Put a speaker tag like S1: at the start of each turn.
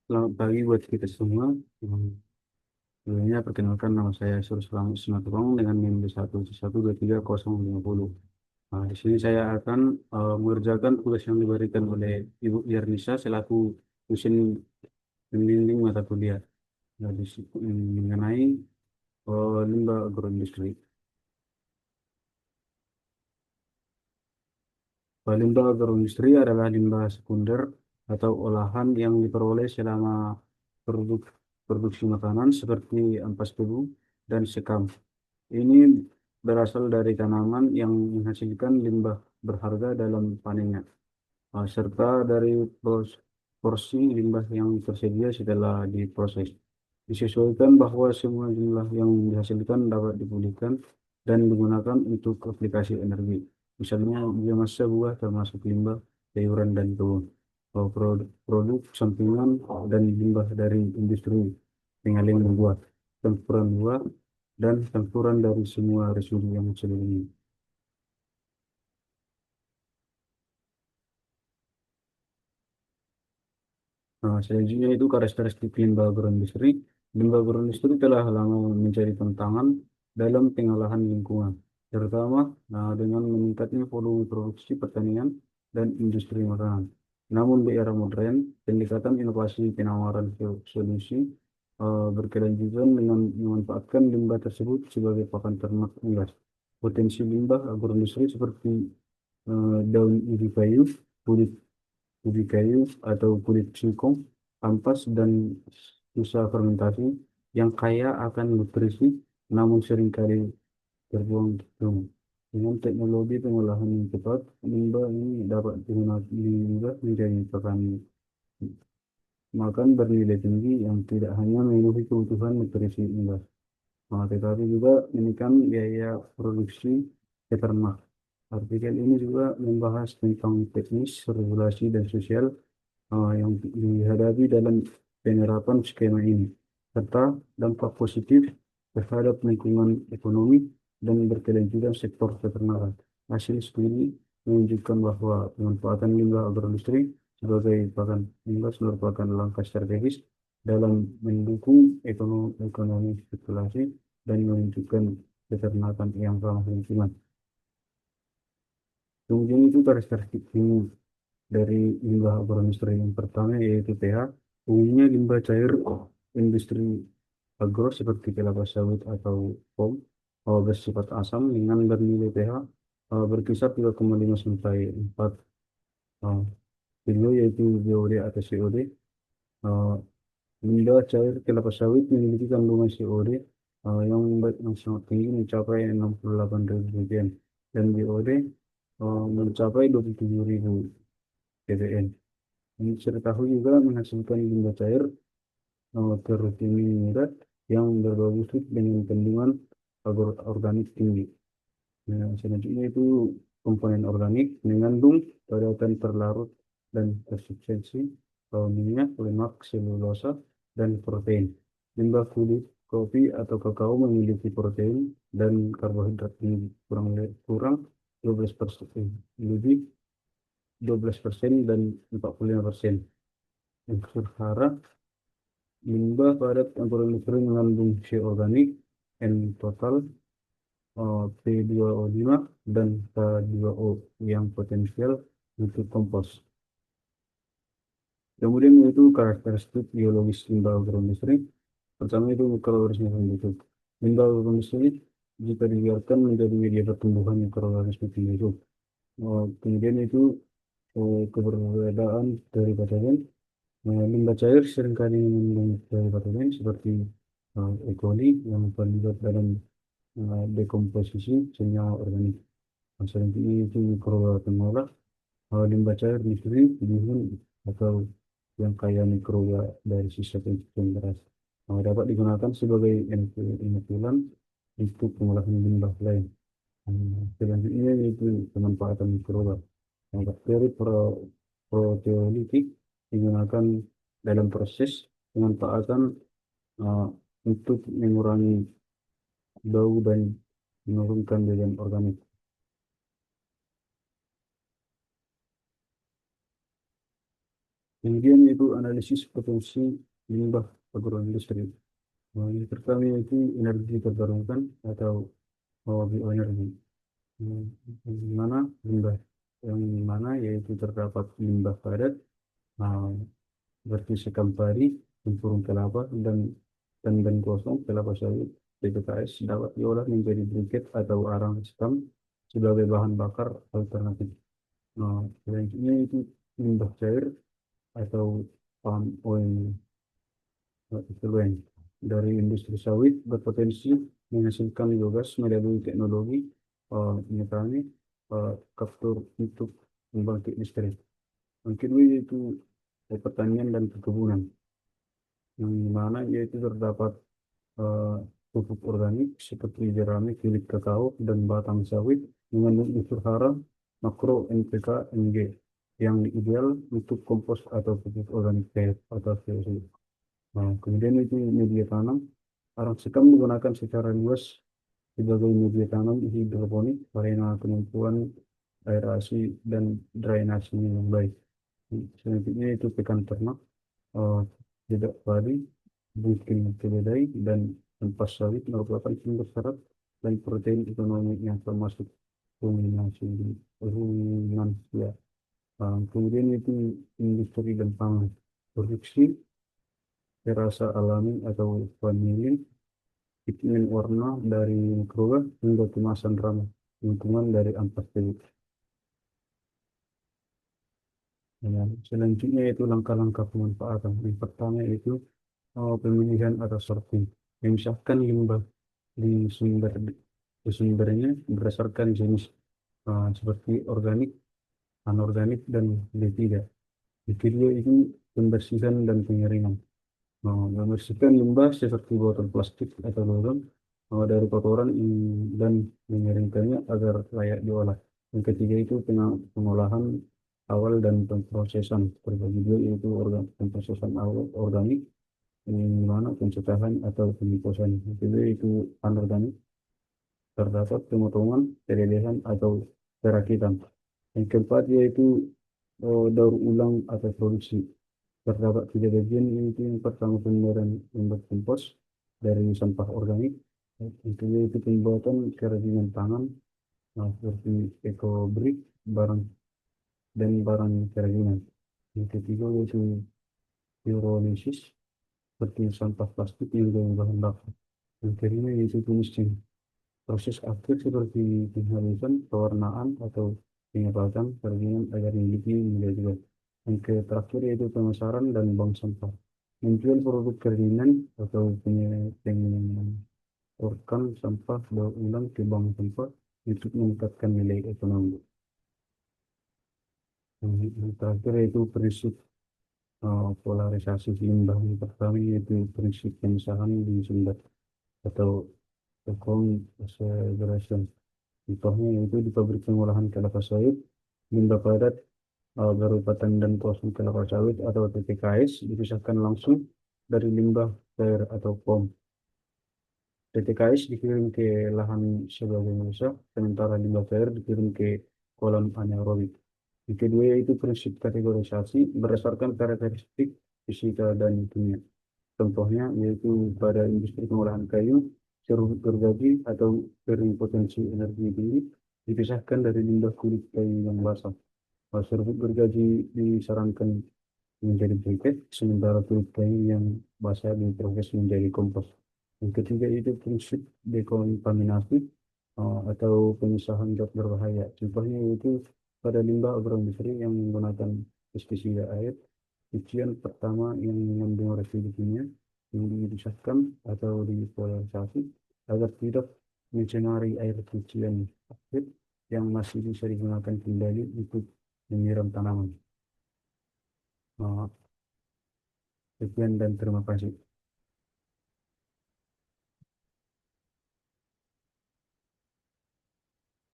S1: Selamat pagi buat kita semua. Hmm, Sebelumnya perkenalkan nama saya Selamat Simatupang dengan NIM 111235050. Nah, di sini saya akan mengerjakan tugas yang diberikan oleh Ibu Yarnisa selaku dosen pembimbing mata kuliah. Nah, mengenai limbah agroindustri. Limbah agroindustri adalah limbah sekunder atau olahan yang diperoleh selama produk produksi makanan seperti ampas tebu dan sekam. Ini berasal dari tanaman yang menghasilkan limbah berharga dalam panennya, serta dari porsi limbah yang tersedia setelah diproses. Disesuaikan bahwa semua jumlah yang dihasilkan dapat dipulihkan dan digunakan untuk aplikasi energi. Misalnya biomasa buah termasuk limbah sayuran dan kebun. Produk sampingan dan limbah dari industri pengalian buah, campuran buah, dan campuran dari semua residu yang sebelumnya. Nah, selanjutnya itu karakteristik limbah agroindustri. Limbah agroindustri telah lama menjadi tantangan dalam pengolahan lingkungan, terutama dengan meningkatnya volume produksi pertanian dan industri makanan. Namun di era modern, pendekatan inovasi penawaran solusi berkelanjutan dengan memanfaatkan limbah tersebut sebagai pakan ternak unggas. Potensi limbah agroindustri seperti daun ubi kayu, kulit ubi kayu atau kulit singkong, ampas, dan busa fermentasi yang kaya akan nutrisi namun seringkali terbuang begitu. Dengan teknologi pengolahan yang cepat, limbah ini dapat digunakan menjadi pakan makan bernilai tinggi yang tidak hanya memenuhi kebutuhan nutrisi unggas, tetapi juga menekan biaya produksi peternak. Artikel ini juga membahas tentang teknis, regulasi, dan sosial yang dihadapi dalam penerapan skema ini, serta dampak positif terhadap lingkungan ekonomi dan berkelanjutan sektor peternakan. Hasil studi menunjukkan bahwa pemanfaatan limbah agroindustri sebagai pakan unggas merupakan langkah strategis dalam mendukung ekonomi sirkulasi dan menunjukkan peternakan yang ramah lingkungan. Kemudian itu karakteristik ini dari limbah agroindustri yang pertama yaitu pH. Umumnya limbah cair industri agro seperti kelapa sawit atau POM bersifat asam dengan bernilai pH berkisar 3,5 sampai 4 uh, kilo yaitu BOD atau COD. Uh, Limbah cair kelapa sawit memiliki kandungan COD yang sangat tinggi mencapai 68.000 ppm dan BOD mencapai 27.000 ppm. Ini diketahui juga menghasilkan limbah cair terutinirat yang berbagus dengan kandungan organik tinggi. Nah, selanjutnya itu komponen organik mengandung padatan terlarut dan tersubstansi minyak, lemak, selulosa, dan protein. Limbah kulit kopi atau kakao memiliki protein dan karbohidrat tinggi, kurang 12%, lebih 12% dan 45%. Unsur hara, limbah padat agroindustri mengandung C organik, N total, P2O5, dan K2O yang potensial untuk kompos. Kemudian itu karakteristik biologis limbah agroindustri. Pertama itu mikroorganisme pembentuk. Limbah agroindustri jika dibiarkan menjadi media pertumbuhan mikroorganisme pembentuk. Kemudian itu keberadaan dari patogen. Limbah cair seringkali mengandung dari patogen seperti E. coli yang terlibat dalam dekomposisi senyawa organik. Selanjutnya itu mikroba pengolah limbah cair industri, bihun atau yang kaya mikroba dari sisa pencemaran beras. Dapat digunakan sebagai inokulan untuk pengolahan limbah lain. Selanjutnya yaitu pemanfaatan mikroba. Bakteri proteolitik digunakan dalam proses pemanfaatan uh, untuk mengurangi bau dan menurunkan bagian organik. Kemudian itu analisis potensi limbah agroindustri. Nah, yang pertama itu energi terbarukan atau bioenergi. Hmm, Yang mana limbah yang mana yaitu terdapat limbah padat, nah, seperti sekam padi, tempurung kelapa, dan kosong kelapa sawit, TPKS dapat diolah menjadi briket atau arang sekam sebagai bahan bakar alternatif. Nah, selanjutnya itu limbah cair atau palm oil effluent dari industri sawit berpotensi menghasilkan biogas melalui teknologi metane kaptur untuk membangkit listrik. Yang kedua yaitu pertanian dan perkebunan, yang mana yaitu terdapat eh, pupuk organik seperti jerami, kulit kakao, dan batang sawit mengandung unsur hara, makro, NPK, Mg yang ideal untuk kompos atau pupuk organik cair atau VOC. Nah, kemudian itu media tanam. Arang sekam digunakan secara luas sebagai media tanam hidroponik karena kemampuan aerasi dan drainase yang baik. Selanjutnya itu pekan ternak, eh, tidak padi, bikin keledai, dan ampas sawit merupakan sumber serat dan protein ekonomi yang termasuk dominasi ruminansia. Kemudian itu industri dan pangan, produksi terasa alami atau vanilin, pigmen warna dari mikroba hingga kemasan ramah lingkungan dari ampas sawit. Ya, selanjutnya itu langkah-langkah pemanfaatan. Yang pertama itu pemilihan atau sorting, memisahkan limbah di sumbernya berdasarkan jenis seperti organik, anorganik, dan B3. Yang kedua itu pembersihan dan pengeringan. Membersihkan limbah seperti botol plastik atau logam dari kotoran dan mengeringkannya agar layak diolah. Yang ketiga itu pengolahan awal dan pemprosesan. Terbagi dua yaitu pemprosesan awal organik, yang mana pencegahan atau pengikosan. Yang kedua itu anorganik, terdapat pemotongan, peredahan atau perakitan. Yang keempat yaitu daur ulang atau produksi. Terdapat tiga bagian, yaitu yang pertama pembuatan limbah kompos dari sampah organik, yang kedua itu pembuatan kerajinan tangan, nah, seperti ekobrik, barang dan barang kerajinan. Yang ketiga yaitu pyrolysis, seperti sampah plastik yang dari bahan bakar. Yang kelima yaitu finishing, proses akhir seperti penghalusan, pewarnaan, atau pengepatan kerajinan agar memiliki nilai jual. Yang terakhir yaitu pemasaran dan bank sampah, menjual produk kerajinan atau penyetorkan sampah daur ulang ke bank sampah untuk meningkatkan nilai ekonomi. Yang terakhir yaitu prinsip polarisasi limbah. Yang pertama yaitu prinsip pemisahan di sumber atau segregation. Contohnya yaitu di pabrik pengolahan kelapa sawit, limbah padat berupa dan kosong kelapa sawit atau TPKS dipisahkan langsung dari limbah cair atau POM. TPKS dikirim ke lahan sebagai rusak, sementara limbah cair dikirim ke kolam anaerobik. Yang kedua yaitu prinsip kategorisasi berdasarkan karakteristik fisika dan kimia. Contohnya yaitu pada industri pengolahan kayu, ceruk gergaji atau berpotensi energi tinggi dipisahkan dari limbah kulit kayu yang basah. Serbuk gergaji disarankan menjadi briket, sementara kulit kayu yang basah diproses menjadi kompos. Yang ketiga itu prinsip dekontaminasi atau pemisahan zat berbahaya. Contohnya yaitu pada limbah agroindustri yang menggunakan pestisida air, cucian pertama yang mengandung residu kimia yang dipisahkan atau dipolarisasi agar tidak mencemari air cucian akhir yang masih bisa digunakan kembali untuk menyiram tanaman. Sekian dan terima kasih.